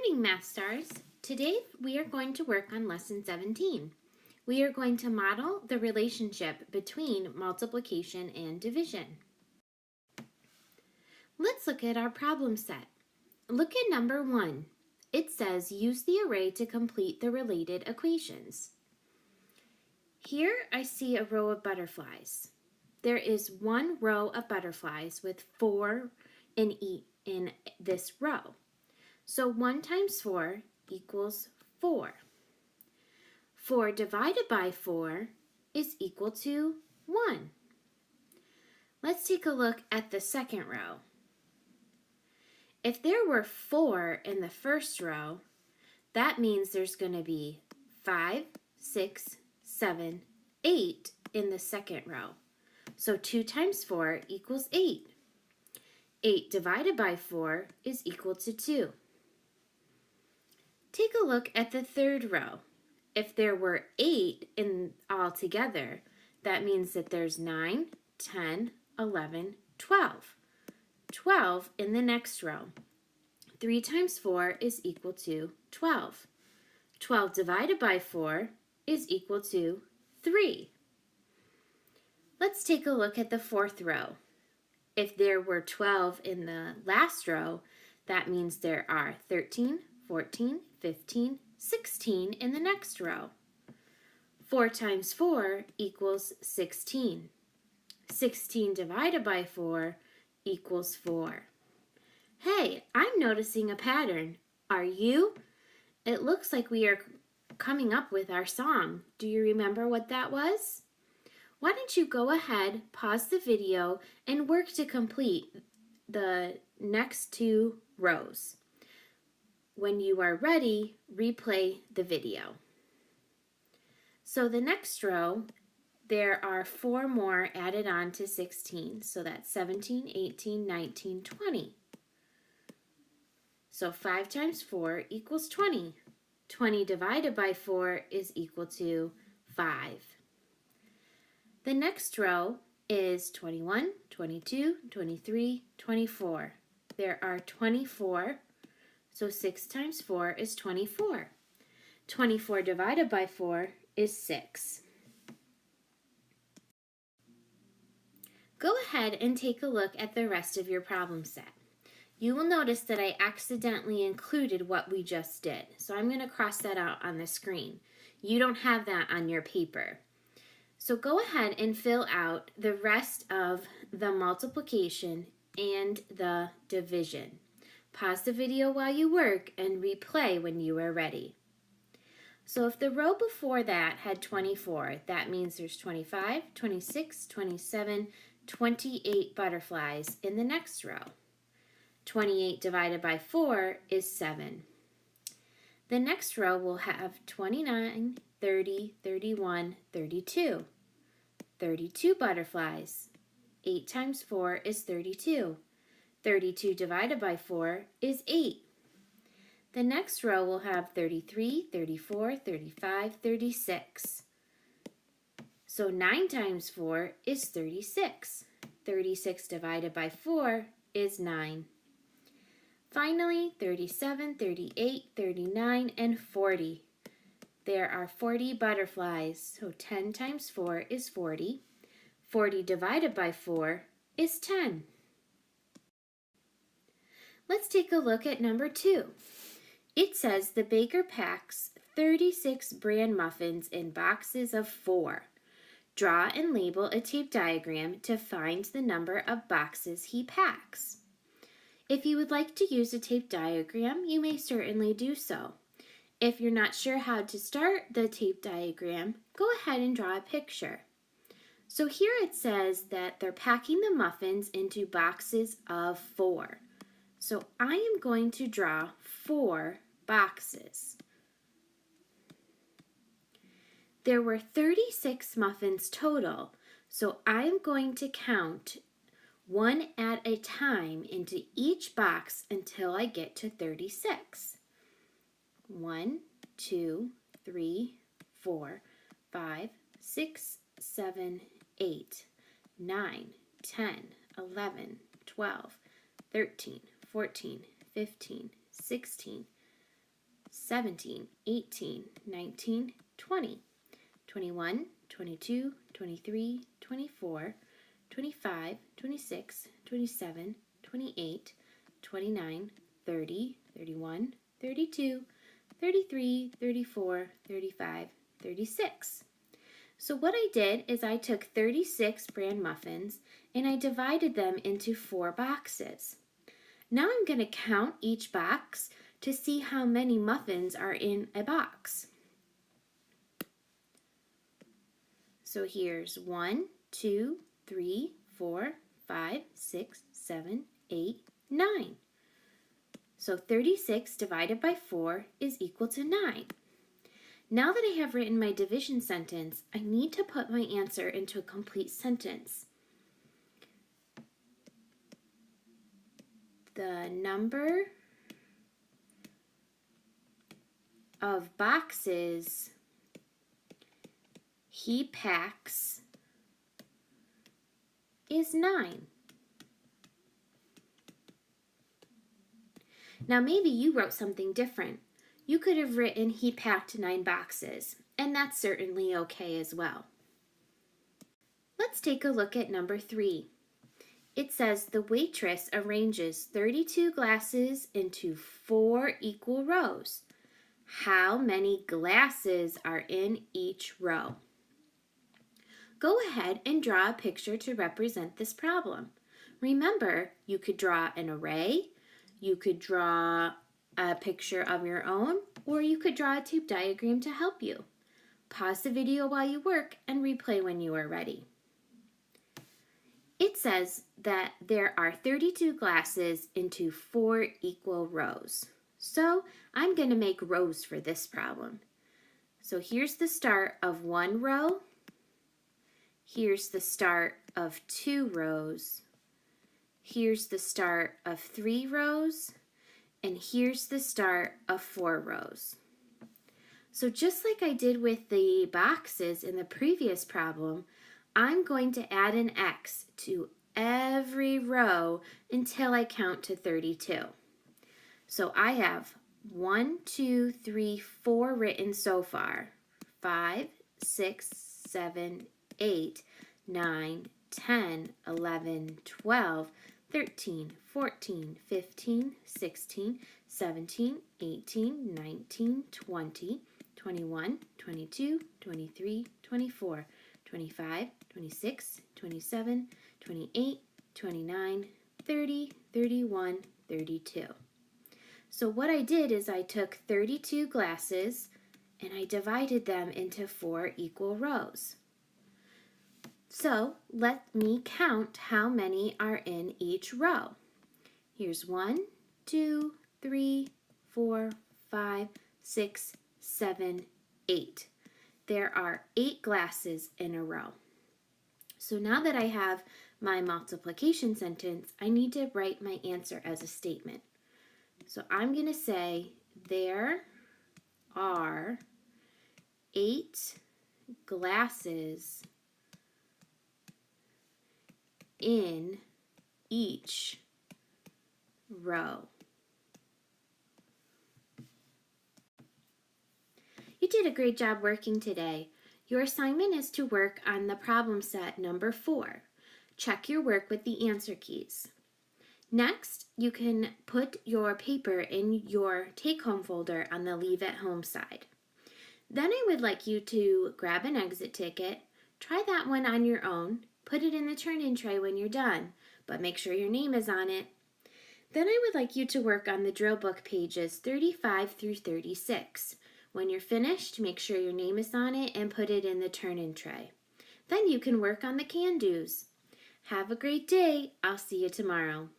morning, Math Stars. Today we are going to work on Lesson 17. We are going to model the relationship between multiplication and division. Let's look at our problem set. Look at number 1. It says use the array to complete the related equations. Here I see a row of butterflies. There is one row of butterflies with 4 in this row. So 1 times 4 equals 4. 4 divided by 4 is equal to 1. Let's take a look at the second row. If there were 4 in the first row, that means there's going to be 5, 6, 7, 8 in the second row. So 2 times 4 equals 8. 8 divided by 4 is equal to 2. Take a look at the third row. If there were 8 in all together, that means that there's 9, 10, 11, 12. 12 in the next row. 3 times 4 is equal to 12. 12 divided by 4 is equal to 3. Let's take a look at the fourth row. If there were 12 in the last row, that means there are 13, 14, 15, 16 in the next row. 4 times 4 equals 16. 16 divided by 4 equals 4. Hey, I'm noticing a pattern. Are you? It looks like we are coming up with our song. Do you remember what that was? Why don't you go ahead, pause the video, and work to complete the next 2 rows. When you are ready, replay the video. So the next row, there are 4 more added on to 16. So that's 17, 18, 19, 20. So 5 times 4 equals 20. 20 divided by 4 is equal to 5. The next row is 21, 22, 23, 24. There are 24. So 6 times 4 is 24. 24 divided by 4 is 6. Go ahead and take a look at the rest of your problem set. You will notice that I accidentally included what we just did. So I'm going to cross that out on the screen. You don't have that on your paper. So go ahead and fill out the rest of the multiplication and the division. Pause the video while you work and replay when you are ready. So if the row before that had 24, that means there's 25, 26, 27, 28 butterflies in the next row. 28 divided by 4 is 7. The next row will have 29, 30, 31, 32. 32 butterflies. 8 times 4 is 32. 32 divided by 4 is 8. The next row will have 33, 34, 35, 36. So 9 times 4 is 36. 36 divided by 4 is 9. Finally, 37, 38, 39, and 40. There are 40 butterflies, so 10 times 4 is 40. 40 divided by 4 is 10. Let's take a look at number 2. It says the baker packs 36 bran muffins in boxes of 4. Draw and label a tape diagram to find the number of boxes he packs. If you would like to use a tape diagram, you may certainly do so. If you're not sure how to start the tape diagram, go ahead and draw a picture. So here it says that they're packing the muffins into boxes of 4. So I am going to draw 4 boxes. There were 36 muffins total, so I'm going to count 1 at a time into each box until I get to 36. 1, 2, 3, 4, 5, 6, 7, 8, 9, 10, 11, 12, 13, 14, 15, 16, 17, 18, 19, 20, 21, 22, 23, 24, 25, 26, 27, 28, 29, 30, 31, 32, 33, 34, 35, 36. So what I did is I took 36 bran muffins and I divided them into 4 boxes. Now I'm going to count each box to see how many muffins are in a box. So here's 1, 2, 3, 4, 5, 6, 7, 8, 9. So 36 divided by 4 is equal to 9. Now that I have written my division sentence, I need to put my answer into a complete sentence. The number of boxes he packs is 9. Now maybe you wrote something different. You could have written he packed 9 boxes, and that's certainly okay as well. Let's take a look at number 3. It says the waitress arranges 32 glasses into 4 equal rows. How many glasses are in each row? Go ahead and draw a picture to represent this problem. Remember, you could draw an array, you could draw a picture of your own, or you could draw a tube diagram to help you. Pause the video while you work and replay when you are ready. It says that there are 32 glasses into 4 equal rows. So I'm going to make rows for this problem. So here's the start of 1 row. Here's the start of 2 rows. Here's the start of 3 rows. And here's the start of 4 rows. So just like I did with the boxes in the previous problem, I'm going to add an X to every row until I count to 32. So I have 1, 2, 3, 4 written so far. 5, 6, 7, 8, 9, 10, 11, 12, 13, 14, 15, 16, 17, 18, 19, 20, 21, 22, 23, 24, 25, 26, 27, 28, 29, 30, 31, 32. So what I did is I took 32 glasses and I divided them into 4 equal rows. So let me count how many are in each row. Here's 1, 2, 3, 4, 5, 6, 7, 8. There are 8 glasses in a row. So now that I have my multiplication sentence, I need to write my answer as a statement. So I'm going to say there are 8 glasses in each row. You did a great job working today. Your assignment is to work on the problem set number 4. Check your work with the answer keys. Next, you can put your paper in your take-home folder on the Leave at Home side. Then I would like you to grab an exit ticket, try that one on your own, put it in the turn-in tray when you're done, but make sure your name is on it. Then I would like you to work on the drill book pages 35 through 36. When you're finished, make sure your name is on it and put it in the turn-in tray. Then you can work on the can-dos. Have a great day. I'll see you tomorrow.